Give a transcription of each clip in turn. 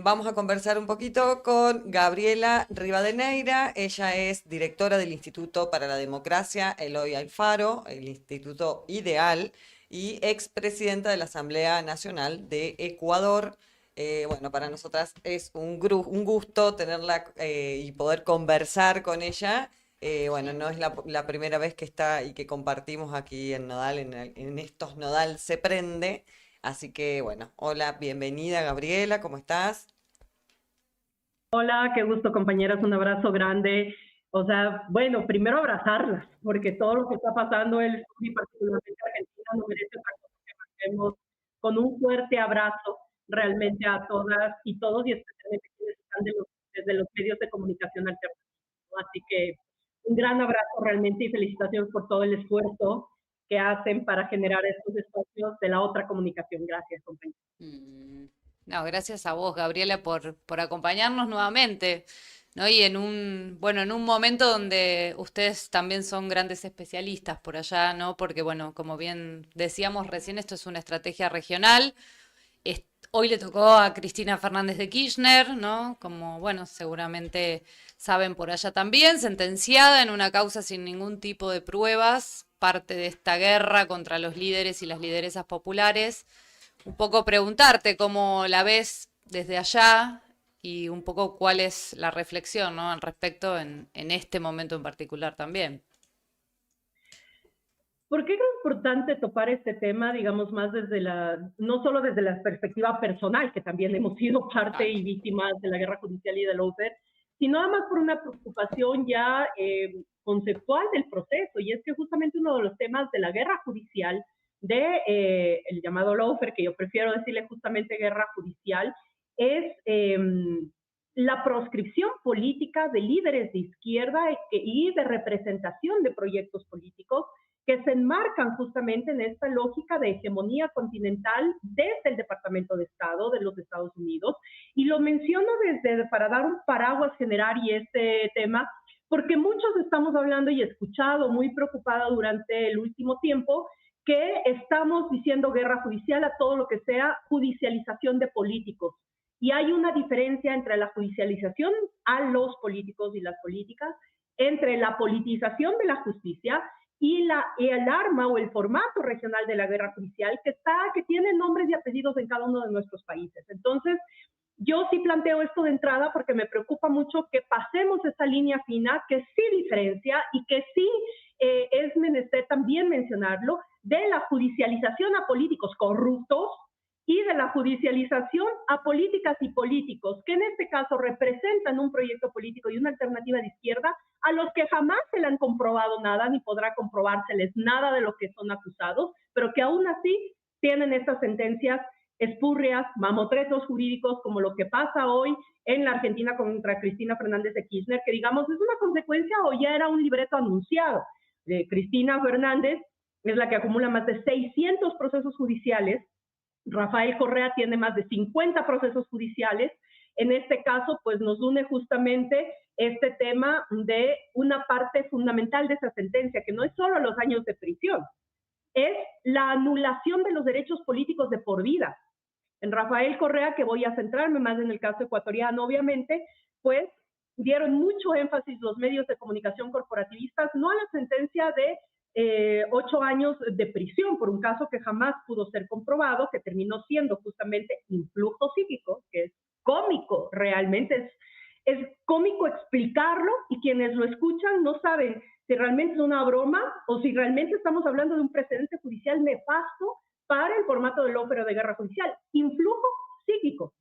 Vamos a conversar un poquito con Gabriela Rivadeneira. Ella es directora del Instituto para la Democracia Eloy Alfaro, el Instituto Ideal, y expresidenta de la Asamblea Nacional de Ecuador. Bueno, para nosotras es un gusto tenerla y poder conversar con ella. Bueno, no es la primera vez que está y que compartimos aquí en Nodal, en estos Nodal se prende. Así que bueno, hola, bienvenida Gabriela, ¿cómo estás? Hola, qué gusto compañeras, un abrazo grande. O sea, bueno, primero abrazarlas, porque todo lo que está pasando en el sur y particularmente Argentina no merece otra cosa que marquemos con un fuerte abrazo realmente a todas y todos y especialmente quienes están desde los medios de comunicación alternativos, ¿no? Así que un gran abrazo realmente y felicitaciones por todo el esfuerzo que hacen para generar estos espacios de la otra comunicación. Gracias, compañeros. Mm, No, gracias a vos, Gabriela, por acompañarnos nuevamente, ¿no? Y bueno, en un momento donde ustedes también son grandes especialistas por allá, ¿no? Porque, bueno, como bien decíamos recién, esto es una estrategia regional. Hoy le tocó a Cristina Fernández de Kirchner, ¿no? Como, bueno, seguramente saben por allá también, sentenciada en una causa sin ningún tipo de pruebas, parte de esta guerra contra los líderes y las lideresas populares. Un poco preguntarte cómo la ves desde allá y un poco cuál es la reflexión, ¿no? Al respecto en este momento en particular también. ¿Por qué es importante topar este tema, digamos, más no solo desde la perspectiva personal, que también hemos sido parte Claro. y víctimas de la guerra judicial y del lawfare, sino además por una preocupación ya conceptual del proceso? Y es que justamente uno de los temas de la guerra judicial, el llamado lawfare, que yo prefiero decirle justamente guerra judicial, es la proscripción política de líderes de izquierda y de representación de proyectos políticos que se enmarcan justamente en esta lógica de hegemonía continental desde el Departamento de Estado de los Estados Unidos. Y lo menciono para dar un paraguas general y este tema, porque muchos estamos hablando y he escuchado muy preocupada durante el último tiempo que estamos diciendo guerra judicial a todo lo que sea judicialización de políticos. Y hay una diferencia entre la judicialización a los políticos y las políticas, entre la politización de la justicia y el arma o el formato regional de la guerra judicial que tiene nombres y apellidos en cada uno de nuestros países. Entonces, yo sí planteo esto de entrada porque me preocupa mucho que pasemos esa línea fina que sí diferencia y que sí es menester también mencionarlo de la judicialización a políticos corruptos y de la judicialización a políticas y políticos que en este caso representan un proyecto político y una alternativa de izquierda a los que jamás se le han comprobado nada ni podrá comprobárseles nada de lo que son acusados, pero que aún así tienen estas sentencias espurrias, mamotretos jurídicos, como lo que pasa hoy en la Argentina contra Cristina Fernández de Kirchner, que digamos es una consecuencia o ya era un libreto anunciado. Cristina Fernández es la que acumula más de 600 procesos judiciales. Rafael Correa tiene más de 50 procesos judiciales. En este caso, pues nos une justamente este tema de una parte fundamental de esa sentencia, que no es solo los años de prisión, es la anulación de los derechos políticos de por vida. En Rafael Correa, que voy a centrarme más en el caso ecuatoriano, obviamente, pues dieron mucho énfasis los medios de comunicación corporativistas, no a la sentencia de 8 años de prisión por un caso que jamás pudo ser comprobado, que terminó siendo justamente influjo psíquico, que es cómico, realmente es cómico explicarlo y quienes lo escuchan no saben si realmente es una broma o si realmente estamos hablando de un precedente judicial nefasto para el formato del lawfare de guerra judicial. Influjo psíquico.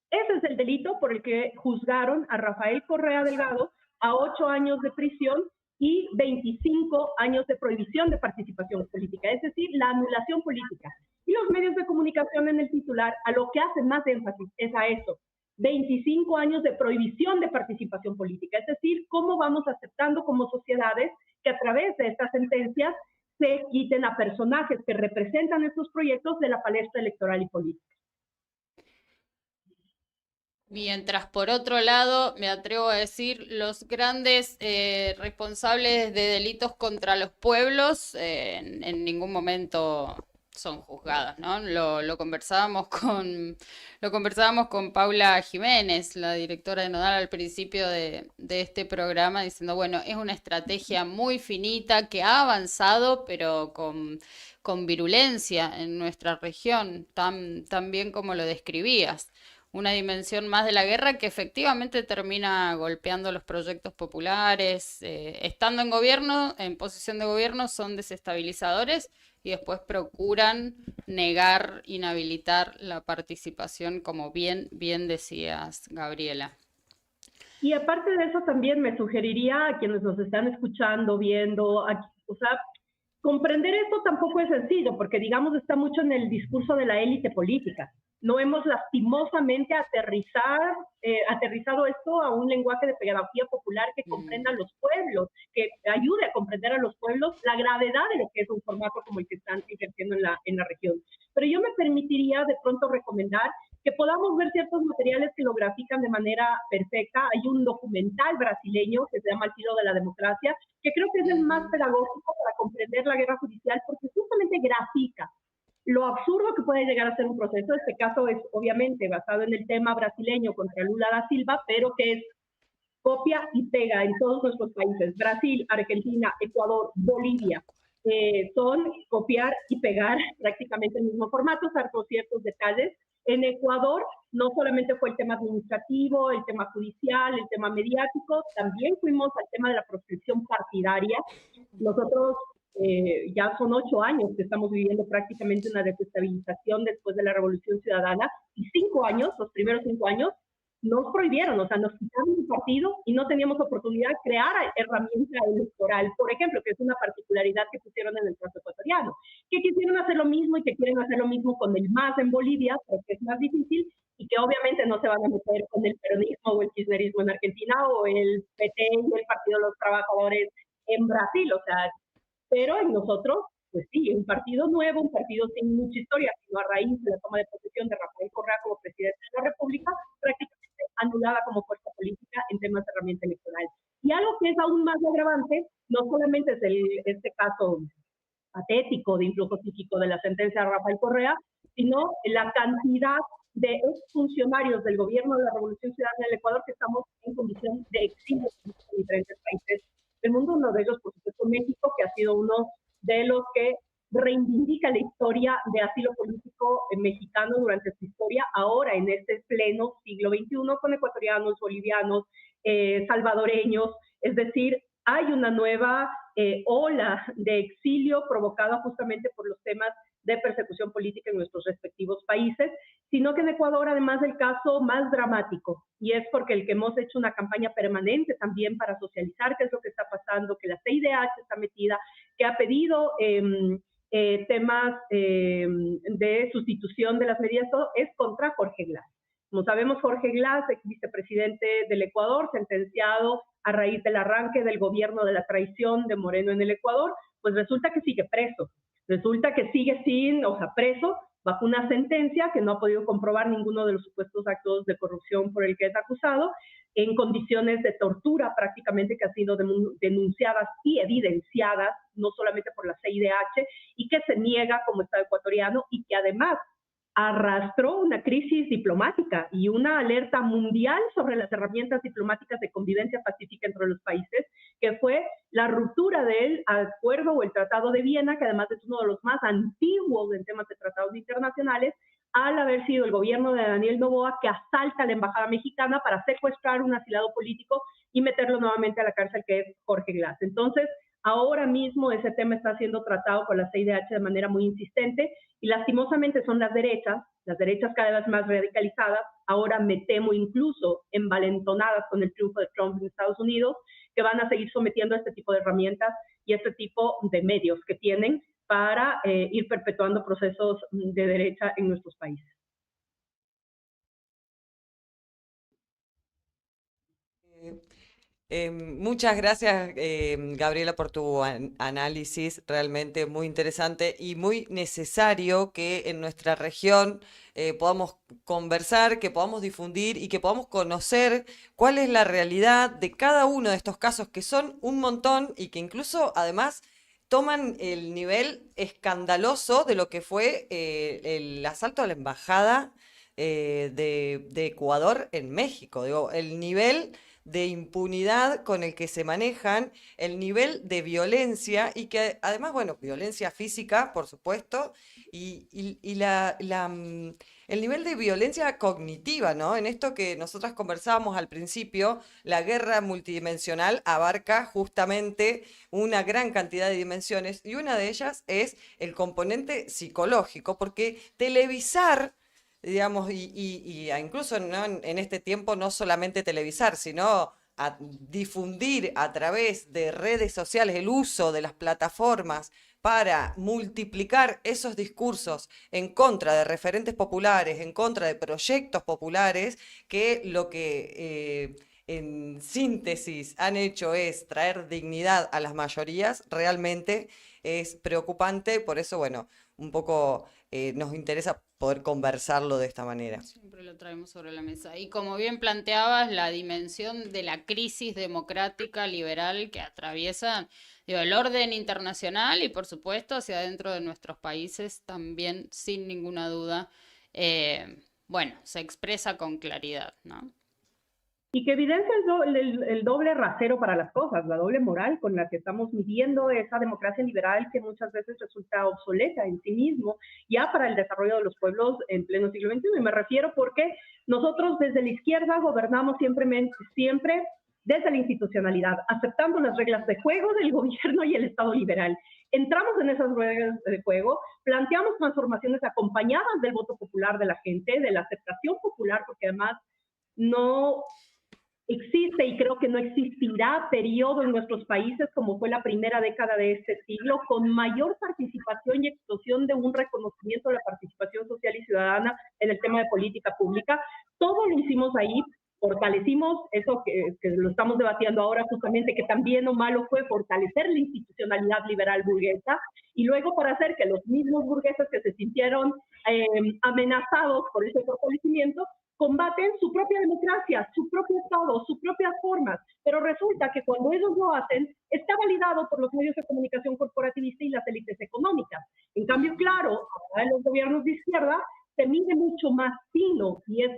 Ese es el delito por el que juzgaron a Rafael Correa Delgado a 8 años de prisión y 25 años de prohibición de participación política, es decir, la anulación política. Y los medios de comunicación en el titular a lo que hacen más énfasis es a eso, 25 años de prohibición de participación política, es decir, cómo vamos aceptando como sociedades que a través de estas sentencias se quiten a personajes que representan estos proyectos de la palestra electoral y política. Mientras por otro lado, me atrevo a decir, los grandes responsables de delitos contra los pueblos en ningún momento son juzgadas, ¿no? Lo conversábamos con Paula Jiménez, la directora de Nodal, al principio de este programa, diciendo, bueno, es una estrategia muy finita que ha avanzado, pero con virulencia en nuestra región, tan bien como lo describías. Una dimensión más de la guerra que efectivamente termina golpeando los proyectos populares. Estando en gobierno, en posición de gobierno, son desestabilizadores y después procuran negar, inhabilitar la participación, como bien decías, Gabriela. Y aparte de eso, también me sugeriría a quienes nos están escuchando, viendo, o sea, comprender esto tampoco es sencillo, porque digamos está mucho en el discurso de la élite política. No hemos lastimosamente aterrizado esto a un lenguaje de pedagogía popular que comprenda a los pueblos, que ayude a comprender a los pueblos la gravedad de lo que es un formato como el que están ejerciendo en la región. Pero yo me permitiría de pronto recomendar que podamos ver ciertos materiales que lo grafican de manera perfecta. Hay un documental brasileño que se llama El filo de la democracia, que creo que es el más pedagógico para comprender la guerra judicial, porque justamente grafica lo absurdo que puede llegar a ser un proceso. Este caso es obviamente basado en el tema brasileño contra Lula da Silva, pero que es copia y pega en todos nuestros países. Brasil, Argentina, Ecuador, Bolivia. Son copiar y pegar prácticamente el mismo formato, salvo ciertos detalles. En Ecuador no solamente fue el tema administrativo, el tema judicial, el tema mediático, también fuimos al tema de la proscripción partidaria. Nosotros ya son 8 años que estamos viviendo prácticamente una desestabilización después de la Revolución Ciudadana, y 5 años, los primeros 5 años, nos prohibieron, o sea, nos quitaron un partido y no teníamos oportunidad de crear herramienta electoral, por ejemplo, que es una particularidad que pusieron en el caso ecuatoriano, que quisieron hacer lo mismo y que quieren hacer lo mismo con el MAS en Bolivia, porque es más difícil, y que obviamente no se van a meter con el peronismo o el kirchnerismo en Argentina o el PT y el Partido de los Trabajadores en Brasil, o sea, pero en nosotros, pues sí, un partido nuevo, un partido sin mucha historia, sino a raíz de la toma de posesión de Rafael Correa como presidente de la República, prácticamente anulada como fuerza política en temas de herramienta electoral. Y algo que es aún más agravante, no solamente es este caso patético de influjo psíquico de la sentencia de Rafael Correa, sino la cantidad de exfuncionarios del gobierno de la Revolución Ciudadana del Ecuador que estamos en condición de exilio en diferentes países del mundo. Uno de ellos, por supuesto, México, que ha sido uno de los que reivindica la historia de asilo político mexicano durante su historia, ahora en este pleno siglo XXI, con ecuatorianos, bolivianos, salvadoreños, es decir, hay una nueva ola de exilio provocada justamente por los temas de persecución política en nuestros respectivos países, sino que en Ecuador, además, el caso más dramático, y es porque el que hemos hecho una campaña permanente también para socializar qué es lo que está pasando, que la CIDH está metida, que ha pedido temas de sustitución de las medidas, todo es contra Jorge Glass. Como sabemos, Jorge Glass, ex vicepresidente del Ecuador, sentenciado a raíz del arranque del gobierno de la traición de Moreno en el Ecuador, pues resulta que sigue preso. Resulta que sigue preso bajo una sentencia que no ha podido comprobar ninguno de los supuestos actos de corrupción por el que es acusado, en condiciones de tortura prácticamente que han sido denunciadas y evidenciadas, no solamente por la CIDH, y que se niega como Estado ecuatoriano, y que además arrastró una crisis diplomática y una alerta mundial sobre las herramientas diplomáticas de convivencia pacífica entre los países, que fue la ruptura del acuerdo o el Tratado de Viena, que además es uno de los más antiguos en temas de tratados internacionales, al haber sido el gobierno de Daniel Noboa que asalta a la embajada mexicana para secuestrar un asilado político y meterlo nuevamente a la cárcel, que es Jorge Glass. Entonces, ahora mismo ese tema está siendo tratado por la CIDH de manera muy insistente, y lastimosamente son las derechas cada vez más radicalizadas, ahora me temo incluso envalentonadas con el triunfo de Trump en Estados Unidos, que van a seguir sometiendo a este tipo de herramientas y este tipo de medios que tienen para ir perpetuando procesos de derecha en nuestros países. Muchas gracias, Gabriela, por tu análisis, realmente muy interesante y muy necesario que en nuestra región podamos conversar, que podamos difundir y que podamos conocer cuál es la realidad de cada uno de estos casos, que son un montón y que incluso además toman el nivel escandaloso de lo que fue el asalto a la embajada de Ecuador en México. Digo, el nivel de impunidad con el que se manejan, el nivel de violencia y que además, bueno, violencia física, por supuesto, y el nivel de violencia cognitiva, ¿no? En esto que nosotras conversábamos al principio, la guerra multidimensional abarca justamente una gran cantidad de dimensiones y una de ellas es el componente psicológico, porque televisar, digamos, incluso ¿no? En este tiempo no solamente televisar, sino a difundir a través de redes sociales el uso de las plataformas para multiplicar esos discursos en contra de referentes populares, en contra de proyectos populares, que lo que en síntesis han hecho es traer dignidad a las mayorías, realmente es preocupante, por eso, bueno, un poco nos interesa poder conversarlo de esta manera. Siempre lo traemos sobre la mesa. Y como bien planteabas, la dimensión de la crisis democrática liberal que atraviesa, digo, el orden internacional y por supuesto hacia adentro de nuestros países también, sin ninguna duda, bueno, se expresa con claridad, ¿no? Y que evidencia el doble rasero para las cosas, la doble moral con la que estamos midiendo esa democracia liberal que muchas veces resulta obsoleta en sí mismo, ya para el desarrollo de los pueblos en pleno siglo XXI. Y me refiero porque nosotros desde la izquierda gobernamos siempre desde la institucionalidad, aceptando las reglas de juego del gobierno y el Estado liberal. Entramos en esas reglas de juego, planteamos transformaciones acompañadas del voto popular de la gente, de la aceptación popular, porque además no existe y creo que no existirá periodo en nuestros países como fue la primera década de este siglo con mayor participación y explosión de un reconocimiento de la participación social y ciudadana en el tema de política pública. Todo lo hicimos ahí, fortalecimos eso que lo estamos debatiendo ahora justamente, que también o malo fue fortalecer la institucionalidad liberal burguesa y luego para hacer que los mismos burgueses que se sintieron amenazados por ese fortalecimiento combaten su propia democracia, su propio Estado, sus propias formas, pero resulta que cuando ellos lo hacen, está validado por los medios de comunicación corporativista y las élites económicas. En cambio, claro, en los gobiernos de izquierda se mide mucho más fino y es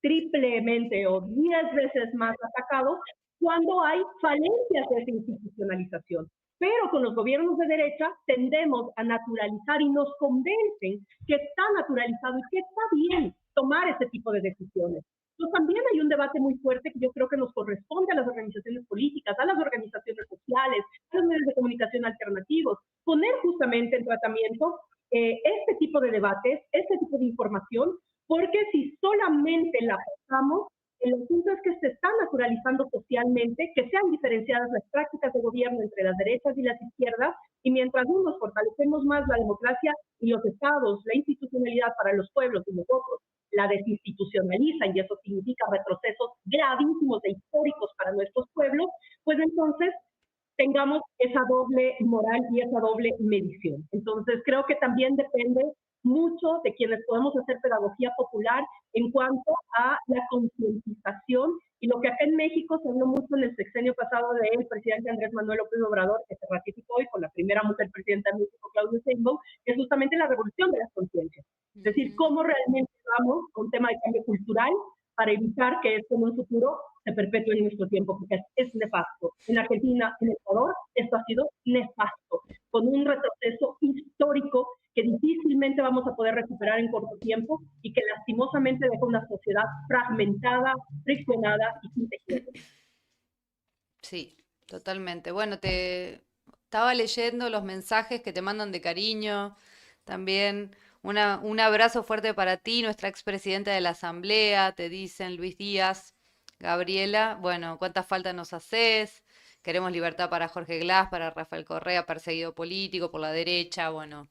triplemente o 10 veces más atacado cuando hay falencias de esa institucionalización. Pero con los gobiernos de derecha tendemos a naturalizar y nos convencen que está naturalizado y que está bien tomar ese tipo de decisiones. Entonces también hay un debate muy fuerte que yo creo que nos corresponde a las organizaciones políticas, a las organizaciones sociales, a los medios de comunicación alternativos, poner justamente en tratamiento este tipo de debates, este tipo de información, porque si solamente la pasamos, el asunto es que se está naturalizando socialmente, que sean diferenciadas las prácticas de gobierno entre las derechas y las izquierdas, y mientras unos fortalecemos más la democracia y los estados, la institucionalidad para los pueblos y nosotros la desinstitucionalizan, y eso significa retrocesos gravísimos e históricos para nuestros pueblos, pues entonces tengamos esa doble moral y esa doble medición. Entonces creo que también depende mucho de quienes podemos hacer pedagogía popular en cuanto a la concientización y lo que acá en México se habló mucho en el sexenio pasado del presidente Andrés Manuel López Obrador, que se ratificó hoy con la primera mujer presidenta de México, Claudia Sheinbaum, que es justamente la revolución de las conciencias. Es decir, cómo realmente vamos con un tema de cambio cultural para evitar que esto en un futuro se perpetúe en nuestro tiempo, porque es nefasto. En Argentina, en Ecuador, esto ha sido nefasto, con un retroceso histórico que difícilmente vamos a poder recuperar en corto tiempo y que lastimosamente deja una sociedad fragmentada, friccionada y sin tejido. Sí, totalmente. Bueno, te estaba leyendo los mensajes que te mandan de cariño también. Un abrazo fuerte para ti, nuestra expresidenta de la Asamblea, te dicen Luis Díaz, Gabriela, bueno, cuánta falta nos haces, queremos libertad para Jorge Glass, para Rafael Correa, perseguido político por la derecha, bueno,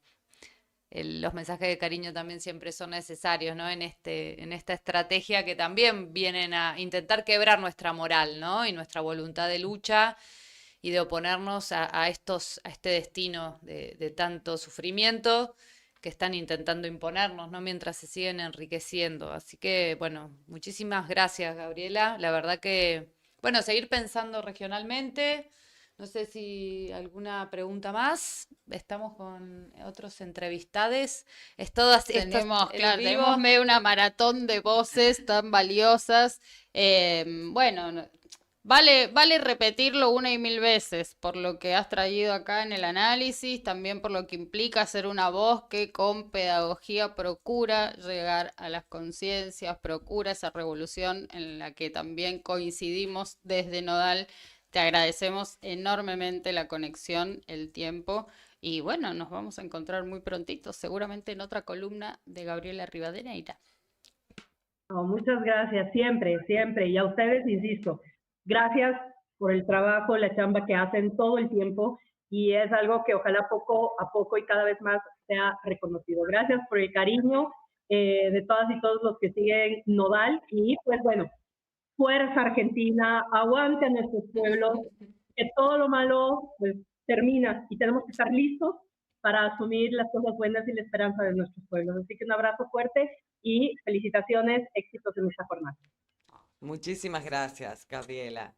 los mensajes de cariño también siempre son necesarios, ¿no? En esta estrategia que también vienen a intentar quebrar nuestra moral, ¿no? Y nuestra voluntad de lucha y de oponernos a este destino de tanto sufrimiento que están intentando imponernos, ¿no? Mientras se siguen enriqueciendo. Así que, bueno, muchísimas gracias, Gabriela. La verdad que, bueno, seguir pensando regionalmente, No sé si alguna pregunta más. Estamos con otros entrevistades. Es todo así, esto es Tenemos, en claro, vivo. tenemos medio una maratón de voces tan valiosas. Bueno, vale repetirlo una y mil veces por lo que has traído acá en el análisis, también por lo que implica ser una voz que con pedagogía procura llegar a las conciencias, procura esa revolución en la que también coincidimos desde Nodal. Te agradecemos enormemente la conexión, el tiempo. Y bueno, nos vamos a encontrar muy prontito, seguramente en otra columna de Gabriela Rivadeneira. No, muchas gracias, siempre, siempre. Y a ustedes, insisto, gracias por el trabajo, la chamba que hacen todo el tiempo y es algo que ojalá poco a poco y cada vez más sea reconocido. Gracias por el cariño de todas y todos los que siguen Nodal y pues bueno, fuerza Argentina, aguante a nuestros pueblos, que todo lo malo pues termina y tenemos que estar listos para asumir las cosas buenas y la esperanza de nuestros pueblos. Así que un abrazo fuerte y felicitaciones, éxitos en esta jornada. Muchísimas gracias, Gabriela.